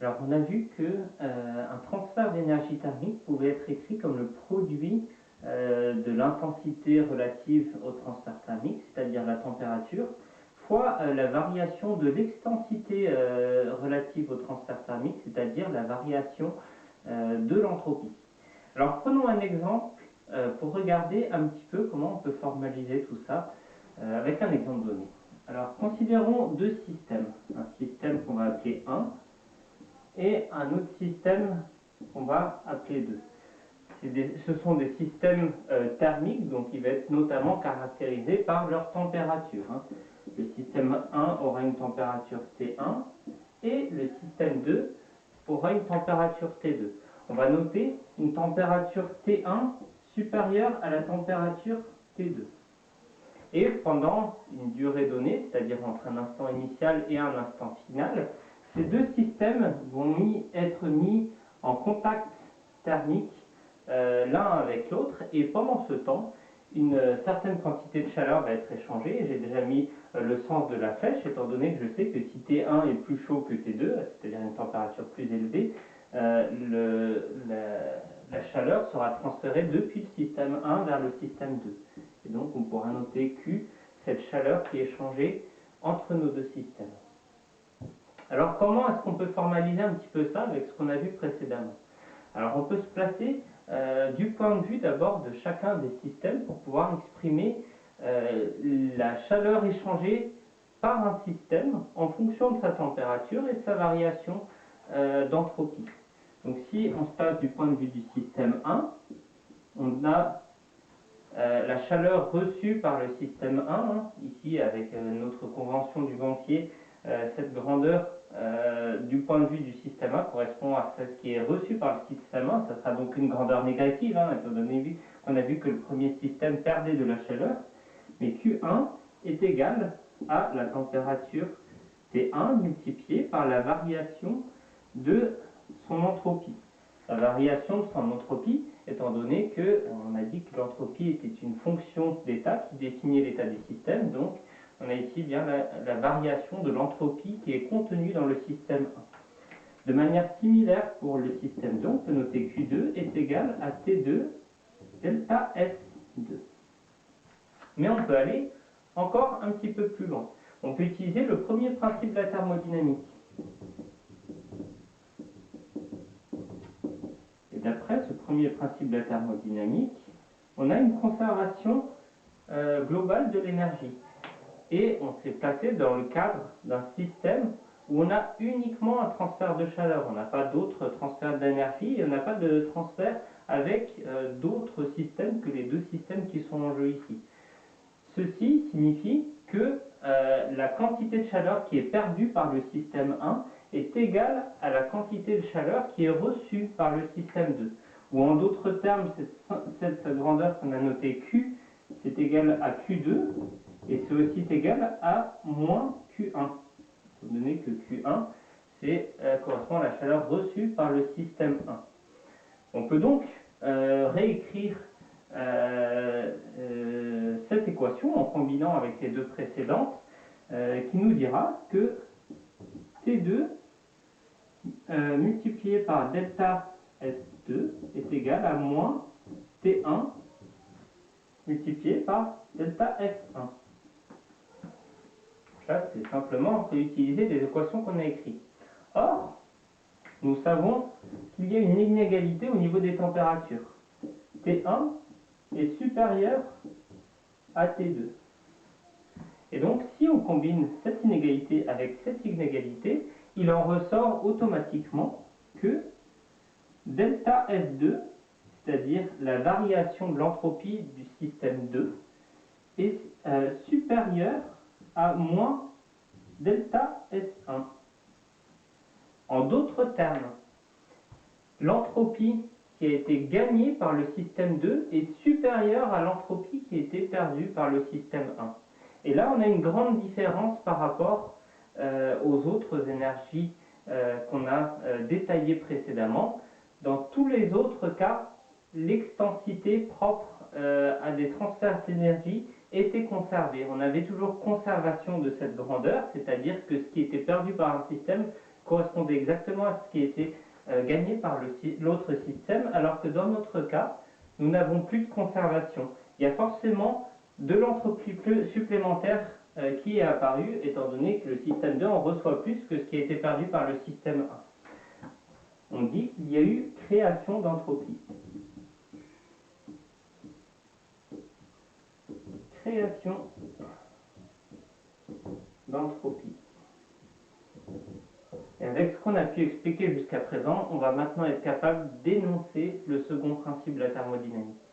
Alors, on a vu que un transfert d'énergie thermique pouvait être écrit comme le produit de l'intensité relative au transfert thermique, c'est-à-dire la température, fois la variation de l'extensité relative au transfert thermique, c'est-à-dire la variation de l'entropie. Alors, prenons un exemple pour regarder un petit peu comment on peut formaliser tout ça avec un exemple donné. Alors, considérons deux systèmes. Un système qu'on va appeler 1 et un autre système qu'on va appeler 2. Ce sont des systèmes thermiques, donc ils vont être notamment caractérisés par leur température. Le système 1 aura une température T1 et le système 2 aura une température T2. On va noter une température T1 supérieure à la température T2. Et pendant une durée donnée, c'est-à-dire entre un instant initial et un instant final, ces deux systèmes vont être mis en contact thermique l'un avec l'autre, et pendant ce temps, une certaine quantité de chaleur va être échangée. J'ai déjà mis le sens de la flèche, étant donné que je sais que si T1 est plus chaud que T2, c'est-à-dire une température plus élevée, la chaleur sera transférée depuis le système 1 vers le système 2. Et donc on pourra noter Q, cette chaleur qui est échangée entre nos deux systèmes. Alors comment est-ce qu'on peut formaliser un petit peu ça avec ce qu'on a vu précédemment? Alors on peut se placer du point de vue d'abord de chacun des systèmes pour pouvoir exprimer la chaleur échangée par un système en fonction de sa température et de sa variation d'entropie. Donc si on se place du point de vue du système 1, on a la chaleur reçue par le système 1, ici avec notre convention du Gantier, cette grandeur du point de vue du système 1 correspond à ce qui est reçu par le système 1, ça sera donc une grandeur négative, étant donné qu'on a vu que le premier système perdait de la chaleur, mais Q1 est égal à la température T1 multipliée par la variation de son entropie. La variation de son entropie, étant donné qu'on a dit que l'entropie était une fonction d'état qui désignait l'état du système, donc on a ici bien la variation de l'entropie qui est contenue dans le système 1. De manière similaire pour le système 2, on peut noter Q2 est égal à T2 delta S2. Mais on peut aller encore un petit peu plus loin. On peut utiliser le premier principe de la thermodynamique. Et d'après ce premier principe de la thermodynamique, on a une conservation globale de l'énergie. Et on s'est placé dans le cadre d'un système où on a uniquement un transfert de chaleur. On n'a pas d'autres transferts d'énergie et on n'a pas de transfert avec d'autres systèmes que les deux systèmes qui sont en jeu ici. Ceci signifie que la quantité de chaleur qui est perdue par le système 1 est égale à la quantité de chaleur qui est reçue par le système 2. Ou en d'autres termes, cette grandeur qu'on a notée Q, c'est égal à Q2, et c'est aussi égal à moins Q1. Étant donné que Q1 correspond à la chaleur reçue par le système 1. On peut donc réécrire cette équation en combinant avec les deux précédentes qui nous dira que T2 multiplié par delta S2 est égal à moins T1 multiplié par delta S1. Là, c'est simplement réutiliser des équations qu'on a écrites. Or, nous savons qu'il y a une inégalité au niveau des températures. T1 est supérieur à T2. Et donc, si on combine cette inégalité avec cette inégalité, il en ressort automatiquement que delta S2, c'est-à-dire la variation de l'entropie du système 2, est supérieure à moins delta S1. En d'autres termes, l'entropie qui a été gagnée par le système 2 est supérieure à l'entropie qui a été perdue par le système 1. Et là, on a une grande différence par rapport aux autres énergies qu'on a détaillées précédemment. Dans tous les autres cas, l'extensité propre à des transferts d'énergie était conservée. On avait toujours conservation de cette grandeur, c'est-à-dire que ce qui était perdu par un système correspondait exactement à ce qui était gagné par l'autre système, alors que dans notre cas, nous n'avons plus de conservation. Il y a forcément de l'entropie supplémentaire qui est apparue, étant donné que le système 2 en reçoit plus que ce qui a été perdu par le système 1. On dit qu'il y a eu création d'entropie. Création d'entropie. Et avec ce qu'on a pu expliquer jusqu'à présent, on va maintenant être capable d'énoncer le second principe de la thermodynamique.